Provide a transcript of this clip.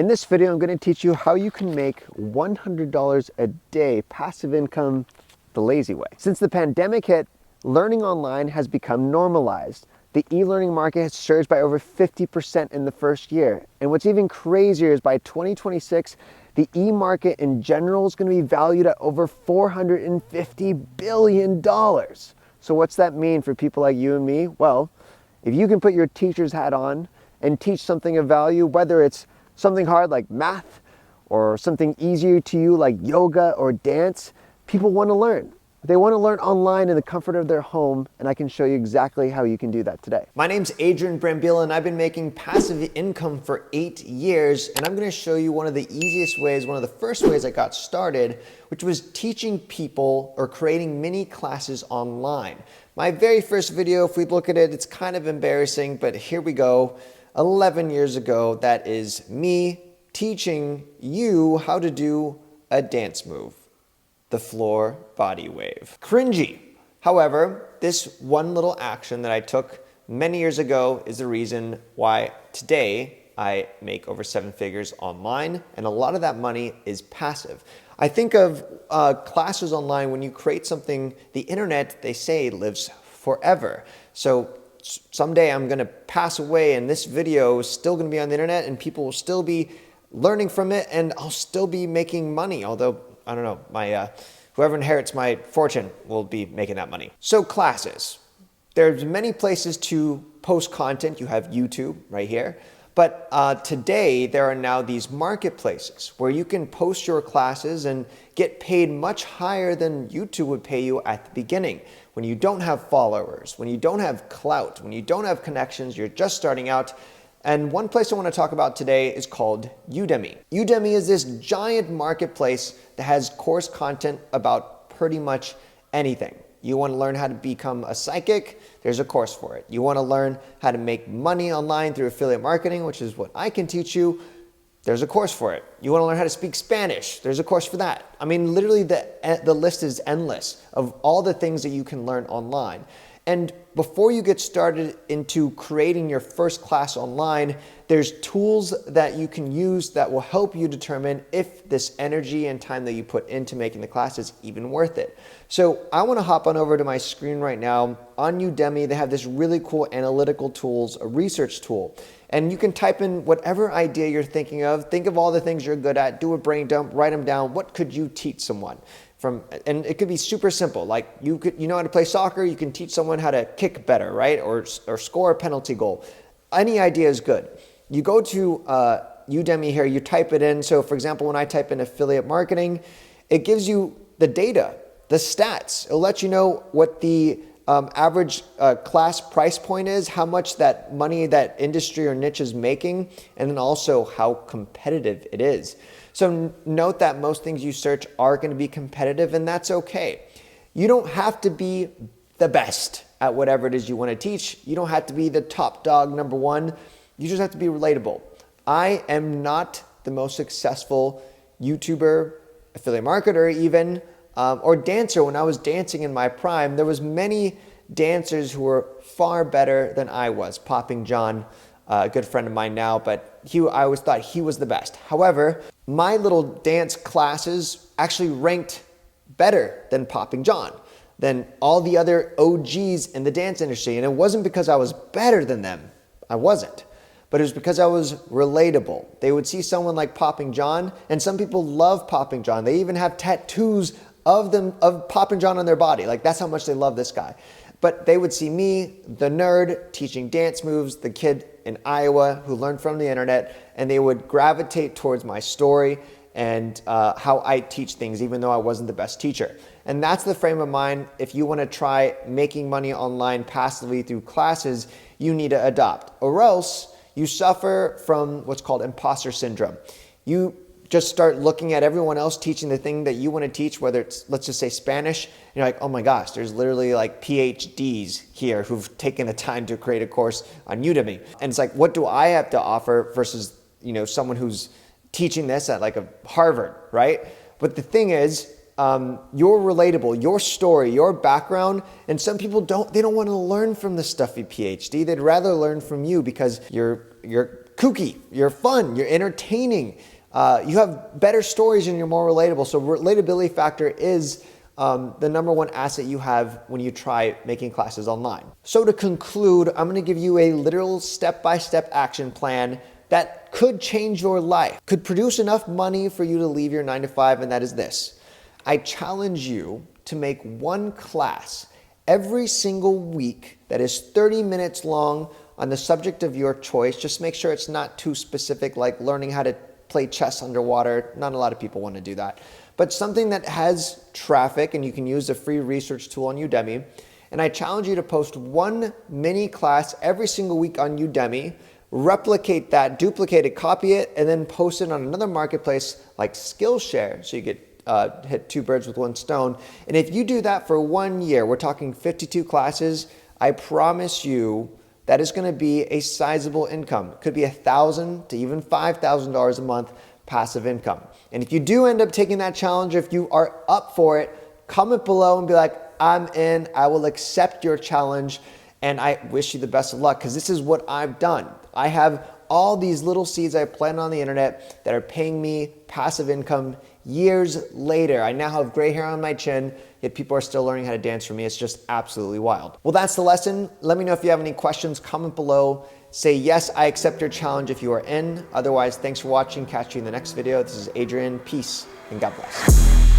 In this video, I'm going to teach you how you can make $100 a day passive income the lazy way. Since the pandemic hit, learning online has become normalized. The e-learning market has surged by over 50% in the first year. And what's even crazier is by 2026, the e-market in general is going to be valued at over $450 billion. So what's that mean for people like you and me? Well, if you can put your teacher's hat on and teach something of value, whether it's something hard like math or something easier to you like yoga or dance, people want to learn. They want to learn online in the comfort of their home, and I can show you exactly how you can do that today. My name's Adrian Brambila, and I've been making passive income for 8 years, and I'm going to show you one of the easiest ways, one of the first ways I got started, which was teaching people or creating mini classes online. My very first video, if we look at it, it's kind of embarrassing, but here we go. 11 years ago, that is me teaching you how to do a dance move. The floor body wave. Cringy. However, this one little action that I took many years ago is the reason why today I make over 7 figures online, and a lot of that money is passive. I think of classes online. When you create something, the internet, they say, lives forever. So someday I'm going to pass away and this video is still going to be on the internet and people will still be learning from it, and I'll still be making money, although I don't know, my whoever inherits my fortune will be making that money. So classes. There's many places to post content. You have YouTube right here. But today there are now these marketplaces where you can post your classes and get paid much higher than YouTube would pay you at the beginning. When you don't have followers, when you don't have clout, when you don't have connections, you're just starting out. And one place I want to talk about today is called Udemy. Udemy is this giant marketplace that has course content about pretty much anything. You want to learn how to become a psychic? There's a course for it. You want to learn how to make money online through affiliate marketing, which is what I can teach you? There's a course for it. You want to learn how to speak Spanish? There's a course for that. I mean, literally the list is endless of all the things that you can learn online. And before you get started into creating your first class online, there's tools that you can use that will help you determine if this energy and time that you put into making the class is even worth it. So I want to hop on over to my screen right now. On Udemy, they have this really cool analytical tools, a research tool. And you can type in whatever idea you're thinking of. Think of all the things you're good at, do a brain dump, write them down. What could you teach someone? And it could be super simple. Like you know how to play soccer, you can teach someone how to kick better, right? Or score a penalty goal. Any idea is good. You go to Udemy here, you type it in. So for example, when I type in affiliate marketing, it gives you the data, the stats. It'll let you know what the average class price point is, how much that money that industry or niche is making, and then also how competitive it is. So note that most things you search are going to be competitive, and that's okay. You don't have to be the best at whatever it is you want to teach. You don't have to be the top dog #1. You just have to be relatable. I am not the most successful YouTuber, affiliate marketer even, or dancer. When I was dancing in my prime, there was many dancers who were far better than I was. Popping John, a good friend of mine now, but I always thought he was the best. However, my little dance classes actually ranked better than Popping John, than all the other OGs in the dance industry. And it wasn't because I was better than them. I wasn't. But it was because I was relatable. They would see someone like Popping John, and some people love Popping John. They even have tattoos of Popping John on their body. Like, that's how much they love this guy. But they would see me, the nerd, teaching dance moves, the kid in Iowa who learned from the internet, and they would gravitate towards my story and how I teach things, even though I wasn't the best teacher. And that's the frame of mind. If you want to try making money online passively through classes, you need to adopt, or else you suffer from what's called imposter syndrome. You just start looking at everyone else teaching the thing that you want to teach, whether it's, let's just say Spanish, and you're like, oh my gosh, there's literally like PhDs here who've taken the time to create a course on Udemy. And it's like, what do I have to offer versus, someone who's teaching this at like a Harvard, right? But the thing is, you're relatable, your story, your background, and some people don't want to learn from the stuffy PhD. They'd rather learn from you because you're kooky, you're fun, you're entertaining, you have better stories and you're more relatable. So relatability factor is the number one asset you have when you try making classes online. So to conclude, I'm gonna give you a literal step-by-step action plan that could change your life, could produce enough money for you to leave your 9 to 5, and that is this. I challenge you to make one class every single week that is 30 minutes long on the subject of your choice. Just make sure it's not too specific, like learning how to play chess underwater. Not a lot of people want to do that. But something that has traffic, and you can use the free research tool on Udemy. And I challenge you to post one mini class every single week on Udemy, replicate that, duplicate it, copy it, and then post it on another marketplace like Skillshare, so you get hit 2 birds with 1 stone. And if you do that for 1 year, we're talking 52 classes, I promise you that is going to be a sizable income. It could be $1,000 to even $5,000 a month passive income. And if you do end up taking that challenge, if you are up for it, comment below and be like, I'm in, I will accept your challenge, and I wish you the best of luck, because this is what I've done. I have all these little seeds I planted on the internet that are paying me passive income years later. I now have gray hair on my chin, yet people are still learning how to dance for me. It's just absolutely wild. Well, that's the lesson. Let me know if you have any questions, comment below. Say, yes, I accept your challenge if you are in. Otherwise, thanks for watching. Catch you in the next video. This is Adrian. Peace and God bless.